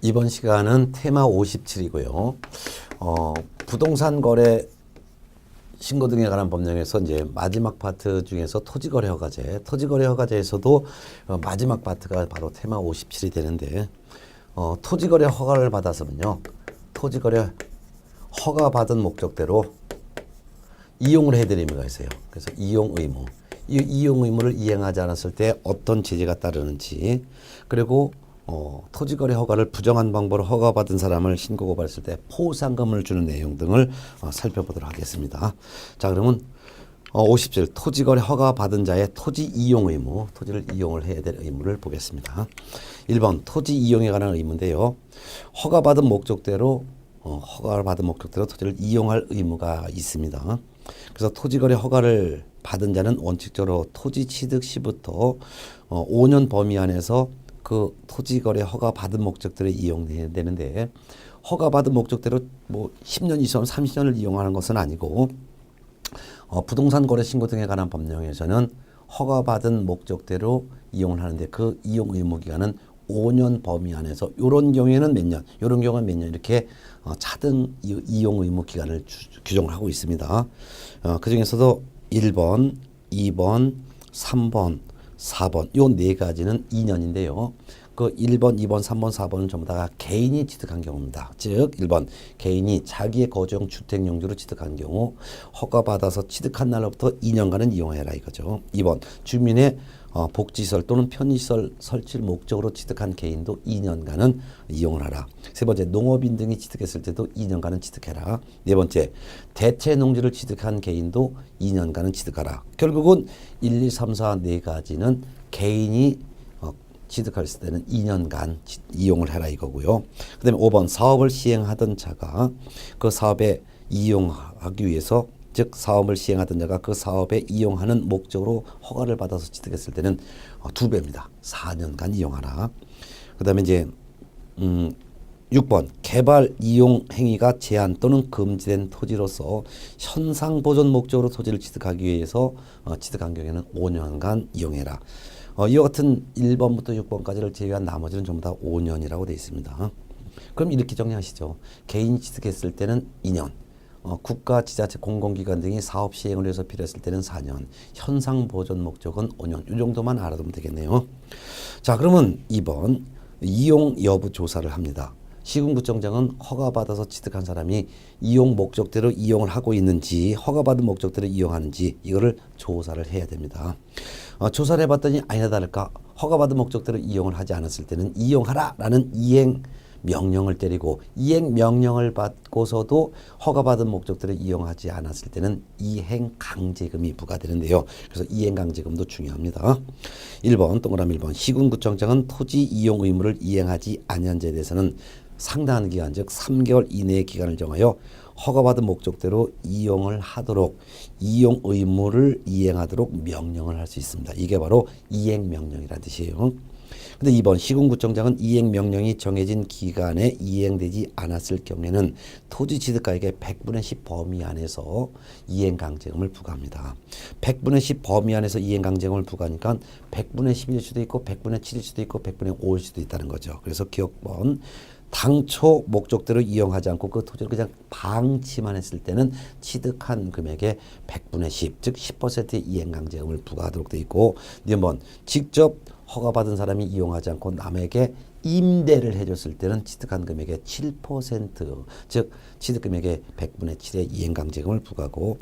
이번 시간은 테마 57이고요. 부동산 거래 신고 등에 관한 법령에서 이제 마지막 파트 중에서 토지거래 허가제, 토지거래 허가제에서도 마지막 파트가 바로 테마 57이 되는데, 토지거래 허가를 받아서는요, 토지거래 허가 받은 목적대로 이용을 해야 될 의무가 있어요. 그래서 이용 의무. 이 이용 의무를 이행하지 않았을 때 어떤 제재가 따르는지, 그리고 토지거래 허가를 부정한 방법으로 허가받은 사람을 신고 고발했을 때 포상금을 주는 내용 등을 살펴보도록 하겠습니다. 자, 그러면 50절 토지거래 허가 받은 자의 토지 이용 의무, 토지를 이용을 해야 될 의무를 보겠습니다. 1번 토지 이용에 관한 의무인데요. 허가받은 목적대로 허가를 받은 목적대로 토지를 이용할 의무가 있습니다. 그래서 토지거래 허가를 받은 자는 원칙적으로 토지 취득 시부터 5년 범위 안에서 그 토지거래 허가 받은 목적대로 이용해야 되는데, 허가 받은 목적대로 뭐 10년, 20년, 30년을 이용하는 것은 아니고, 부동산 거래 신고 등에 관한 법령에서는 허가 받은 목적대로 이용을 하는데, 그 이용 의무 기간은 5년 범위 안에서 요런 경우에는 몇 년, 요런 경우는 몇 년, 이렇게 차등 이용 의무 기간을 규정을 하고 있습니다. 그 중에서도 1번, 2번, 3번, 4번 요 네 가지는 2년인데요. 그 1번, 2번, 3번, 4번은 전부 다 개인이 취득한 경우입니다. 즉 1번 개인이 자기의 거주용 주택 용지로 취득한 경우 허가받아서 취득한 날로부터 2년간은 이용해라 이거죠. 2번 주민의 복지시설 또는 편의시설 설치를 목적으로 취득한 개인도 2년간은 이용을 하라. 세 번째 농업인 등이 취득했을 때도 2년간은 취득해라. 네 번째 대체 농지를 취득한 개인도 2년간은 취득하라. 결국은 1, 2, 3, 4 네 가지는 개인이 취득했을 때는 2년간 이용을 해라 이거고요. 그 다음에 5번 사업을 시행하던 자가 그 사업에 이용하기 위해서, 즉 사업을 시행하던 자가 그 사업에 이용하는 목적으로 허가를 받아서 취득했을 때는 2배입니다. 4년간 이용하라. 그 다음에 이제 6번 개발 이용 행위가 제한 또는 금지된 토지로서 현상 보존 목적으로 토지를 취득하기 위해서 취득한 경우에는 5년간 이용해라. 이와 같은 1번부터 6번까지를 제외한 나머지는 전부 다 5년이라고 되어 있습니다. 그럼 이렇게 정리하시죠. 개인이 취득했을 때는 2년, 국가, 지자체, 공공기관 등이 사업 시행을 위해서 필요했을 때는 4년, 현상 보존 목적은 5년. 이 정도만 알아두면 되겠네요. 자, 그러면 2번 이용 여부 조사를 합니다. 시군구청장은 허가받아서 취득한 사람이 이용 목적대로 이용을 하고 있는지, 허가받은 목적대로 이용하는지 이거를 조사를 해야 됩니다. 조사를 해봤더니 아니나 다를까 허가받은 목적대로 이용을 하지 않았을 때는 이용하라라는 이행 명령을 때리고, 이행 명령을 받고서도 허가받은 목적대로 이용하지 않았을 때는 이행 강제금이 부과되는데요. 그래서 이행 강제금도 중요합니다. 1번 동그라미 1번 시군구청장은 토지 이용 의무를 이행하지 아니한 자에 대해서는 상당한 기간, 즉 3개월 이내의 기간을 정하여 허가받은 목적대로 이용을 하도록, 이용 의무를 이행하도록 명령을 할 수 있습니다. 이게 바로 이행명령이라는 뜻이에요. 근데 2번 시군구청장은 이행명령이 정해진 기간에 이행되지 않았을 경우에는 토지 취득가액의 100분의 10 범위 안에서 이행강제금을 부과합니다. 100분의 10 범위 안에서 이행강제금을 부과하니까 100분의 10일 수도 있고 100분의 7일 수도 있고 100분의 5일 수도 있다는 거죠. 그래서 기억번 당초 목적대로 이용하지 않고 그 토지를 그냥 방치만 했을 때는 취득한 금액의 100분의 10, 즉 10%의 이행강제금을 부과하도록 되어 있고, 2번 직접 허가받은 사람이 이용하지 않고 남에게 임대를 해줬을 때는 취득한 금액의 7%, 즉 취득금액의 100분의 7의 이행강제금을 부과하고,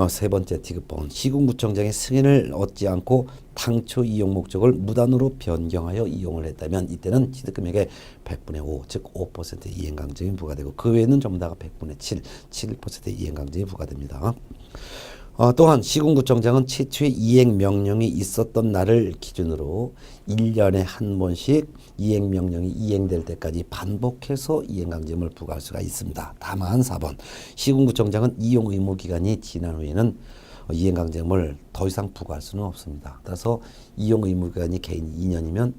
세 번째 디귿번 시군구청장의 승인을 얻지 않고 당초 이용 목적을 무단으로 변경하여 이용을 했다면 이때는 취득금액의 100분의 5, 즉 5%의 이행강제금이 부과되고, 그 외에는 전부 다가 100분의 7, 7%의 이행강제금이 부과됩니다. 또한 시군구청장은 최초의 이행명령이 있었던 날을 기준으로 1년에 한 번씩 이행명령이 이행될 때까지 반복해서 이행강제금을 부과할 수가 있습니다. 다만 4번 시군구청장은 이용 의무 기간이 지난 후에는 이행강제금을 더 이상 부과할 수는 없습니다. 따라서 이용 의무 기간이 개인 2년이면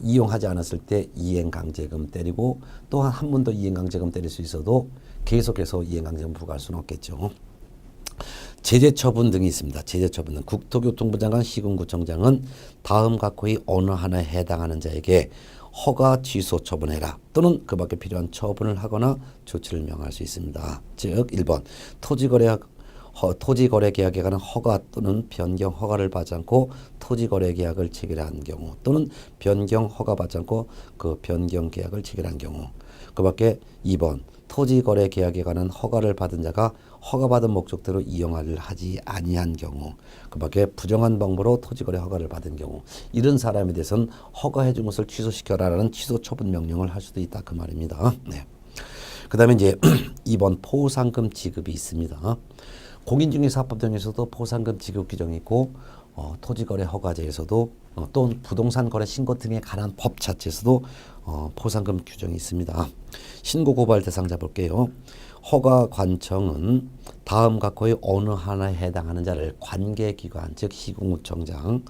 이용하지 않았을 때 이행강제금 때리고, 또한 한 번 더 이행강제금 때릴 수 있어도 계속해서 이행강제금 부과할 수는 없겠죠. 제재 처분 등이 있습니다. 제재 처분은 국토교통부 장관, 시군구청장은 다음 각호의 어느 하나에 해당하는 자에게 허가 취소 처분해라 또는 그 밖에 필요한 처분을 하거나 조치를 명할 수 있습니다. 즉 1번 토지거래 계약에 관한 허가 또는 변경 허가를 받지 않고 토지거래 계약을 체결한 경우 또는 변경 허가 받지 않고 그 변경 계약을 체결한 경우 그 밖에 2번 토지거래 계약에 관한 허가를 받은 자가 허가받은 목적대로 이용을 하지 아니한 경우 그 밖에 부정한 방법으로 토지거래 허가를 받은 경우 이런 사람에 대해서는 허가해 준 것을 취소시켜라라는 취소 처분 명령을 할 수도 있다 그 말입니다. 네. 그 다음에 이제 2번 포상금 지급이 있습니다. 공인중개사법 등에서도 포상금 지급 규정이 있고 토지거래 허가제에서도 또는 부동산거래 신고 등에 관한 법 자체에서도 포상금 규정이 있습니다. 신고 고발 대상자 볼게요. 허가 관청은 다음 각호의 어느 하나에 해당하는 자를 관계기관 즉 시공구청장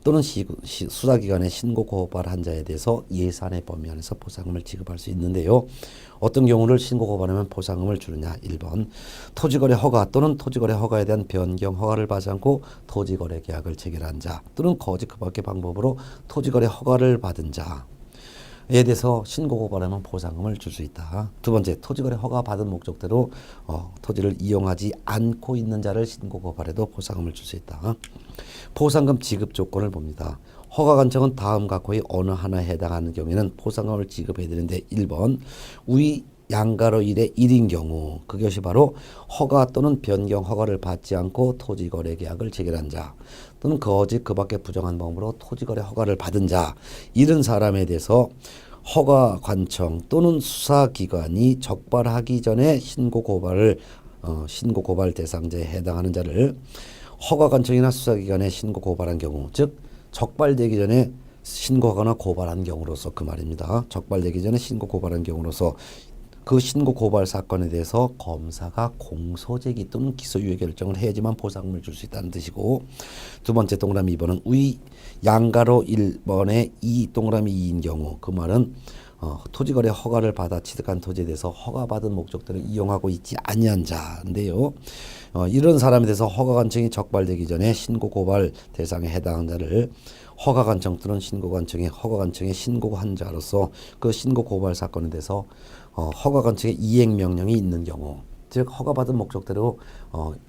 또는 수사기관에 신고 고발한 자에 대해서 예산의 범위 안에서 포상금을 지급할 수 있는데요. 어떤 경우를 신고 고발하면 포상금을 주느냐. 1번 토지거래 허가 또는 토지거래 허가에 대한 변경 허가를 받지 않고 토지거래 계약을 체결한 자 또는 거짓 그 밖의 방법으로 토지거래 허가를 받은 자에 대해서 신고 고발하면 포상금을 줄 수 있다. 두 번째, 토지거래 허가 받은 목적대로 토지를 이용하지 않고 있는 자를 신고 고발해도 포상금을 줄 수 있다. 포상금 지급 조건을 봅니다. 허가관청은 다음 각호의 어느 하나에 해당하는 경우에는 포상금을 지급해야 되는데 1번 위 양가로 1의 1인 경우 그것이 바로 허가 또는 변경 허가를 받지 않고 토지거래 계약을 체결한 자 또는 거짓 그 밖에 부정한 방법으로 토지거래 허가를 받은 자 이런 사람에 대해서 허가관청 또는 수사기관이 적발하기 전에 신고 고발 대상자에 해당하는 자를 허가관청이나 수사기관에 신고 고발한 경우 즉 적발되기 전에 신고하거나 고발한 경우로서 그 말입니다. 적발되기 전에 신고 고발한 경우로서 그 신고 고발 사건에 대해서 검사가 공소제기 또는 기소유예 결정을 해야지만 포상금을 줄 수 있다는 뜻이고 두 번째 동그라미 2번은 위 양가로 1번에 2 동그라미 2인 경우 그 말은 토지거래 허가를 받아 취득한 토지에 대해서 허가받은 목적대로 이용하고 있지 아니한 자인데요. 이런 사람에 대해서 허가관청이 적발되기 전에 신고 고발 대상에 해당하는 자를 허가관청 또는 허가관청에 신고한 자로서 그 신고 고발 사건에 대해서 허가관청의 이행명령이 있는 경우 즉 허가받은 목적대로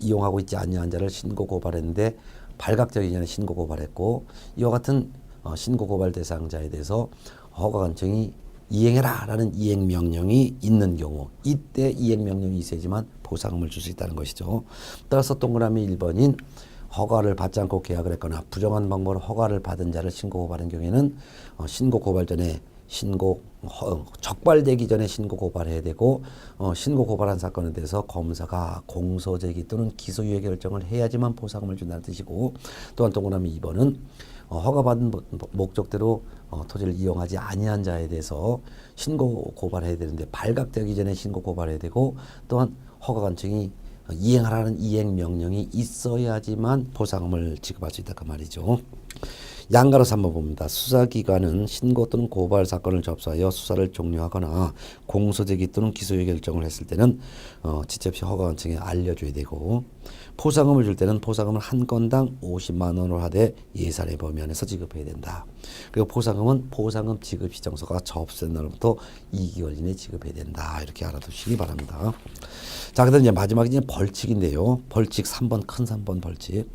이용하고 있지 아니한 자를 신고 고발했는데 발각되기 전에 신고 고발했고 이와 같은 신고 고발 대상자에 대해서 허가관청이 이행해라 라는 이행명령이 있는 경우 이때 이행명령이 있어야지만 포상금을 줄 수 있다는 것이죠. 따라서 동그라미 1번인 허가를 받지 않고 계약을 했거나 부정한 방법으로 허가를 받은 자를 신고 고발한 경우에는 신고 고발 전에 적발되기 전에 신고 고발해야 되고 신고 고발한 사건에 대해서 검사가 공소제기 또는 기소유예 결정을 해야지만 포상금을 준다는 뜻이고 또한 동그라미 2번은 허가받은 목적대로 토지를 이용하지 아니한 자에 대해서 신고 고발해야 되는데 발각되기 전에 신고 고발해야 되고 또한 허가관청이 이행하라는 이행명령이 있어야지만 포상금을 지급할 수 있다 그 말이죠. 양가로서 한번 봅니다. 수사기관은 신고 또는 고발 사건을 접수하여 수사를 종료하거나 공소제기 또는 기소유예 결정을 했을 때는 지체 없이 허가관청에 알려줘야 되고 포상금을 줄 때는 포상금을 한 건당 50만 원으로 하되 예산의 범위 안에서 지급해야 된다. 그리고 포상금은 포상금 지급 시정서가 접수된 날부터 2개월 이내에 지급해야 된다. 이렇게 알아두시기 바랍니다. 자, 그다음 이제 마지막에 이제 벌칙인데요. 벌칙 3번 큰 3번 벌칙.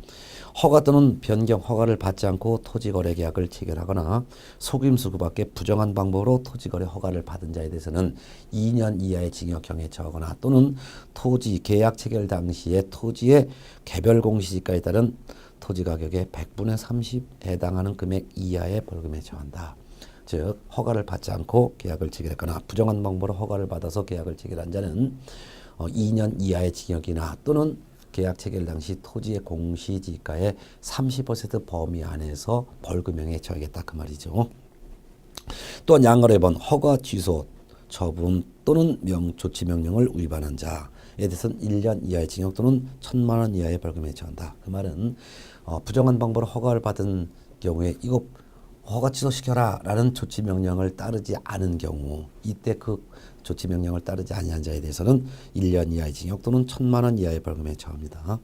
허가 또는 변경 허가를 받지 않고 토지거래 계약을 체결하거나 속임수 그 밖에 부정한 방법으로 토지거래 허가를 받은 자에 대해서는 2년 이하의 징역형에 처하거나 또는 토지 계약 체결 당시에 토지의 개별 공시지가에 따른 토지 가격의 100분의 30에 해당하는 금액 이하의 벌금에 처한다. 즉 허가를 받지 않고 계약을 체결했거나 부정한 방법으로 허가를 받아서 계약을 체결한 자는 2년 이하의 징역이나 또는 계약 체결 당시 토지의 공시지가의 30% 범위 안에서 벌금형에 처하겠다 그 말이죠. 또한 양가로의 번 허가 취소 처분 또는 조치명령을 위반한 자에 대해서는 1년 이하의 징역 또는 1,000만 원 이하의 벌금에 처한다. 그 말은 부정한 방법으로 허가를 받은 경우에 이거 허가 취소시켜라 라는 조치명령을 따르지 않은 경우 이때 그 조치명령을 따르지 아니한 자에 대해서는 1년 이하의 징역 또는 1,000만 원 이하의 벌금에 처합니다.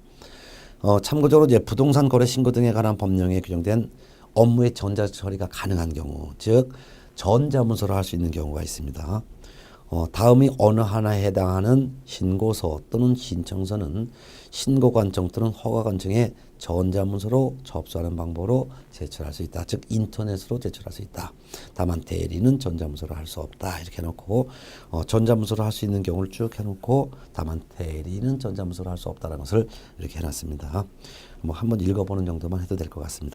참고적으로 이제 부동산 거래 신고 등에 관한 법령에 규정된 업무의 전자처리가 가능한 경우 즉 전자문서로 할 수 있는 경우가 있습니다. 다음이 어느 하나에 해당하는 신고서 또는 신청서는 신고관청 또는 허가관청에 전자문서로 접수하는 방법으로 제출할 수 있다. 즉 인터넷으로 제출할 수 있다. 다만 대리는 전자문서로 할 수 없다. 이렇게 해놓고 전자문서로 할 수 있는 경우를 쭉 해놓고 다만 대리는 전자문서로 할 수 없다는 것을 이렇게 해놨습니다. 뭐 한번 읽어보는 정도만 해도 될 것 같습니다.